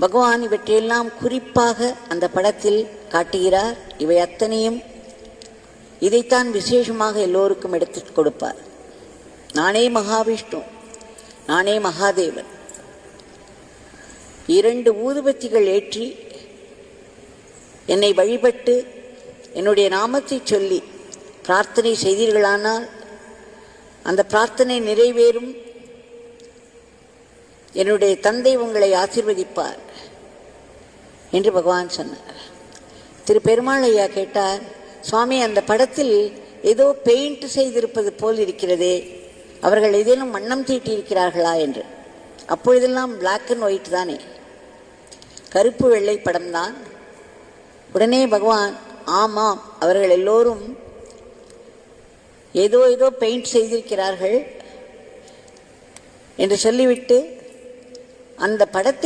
பகவான் இவற்றையெல்லாம் குறிப்பாக அந்த படத்தில் காட்டுகிறார். இவை அத்தனையும் இதைத்தான் விசேஷமாக எல்லோருக்கும் எடுத்து கொடுப்பார். நானே மகாவிஷ்ணு, நானே மகாதேவன். 2 ஊதுபத்திகள் ஏற்றி என்னை வழிபட்டு என்னுடைய நாமத்தை சொல்லி பிரார்த்தனை செய்தீர்களானால் அந்த பிரார்த்தனை நிறைவேறும். என்னுடைய தந்தை உங்களை ஆசீர்வதிப்பார் என்று பகவான் சொன்னார். திரு பெருமாள் ஐயா கேட்டார், சுவாமி, அந்த படத்தில் ஏதோ பெயிண்ட் செய்திருப்பது போல் இருக்கிறதே, அவர்கள் ஏதேனும் வண்ணம் தீட்டியிருக்கிறார்களா என்று. அப்பொழுதெல்லாம் பிளாக் அண்ட் ஒயிட் தானே, கருப்பு வெள்ளை படம்தான். உடனே பகவான், ஆமாம், அவர்கள் எல்லோரும் ஏதோ பெயிண்ட் செய்திருக்கிறார்கள் என்று சொல்லிவிட்டு அந்த படத்தில்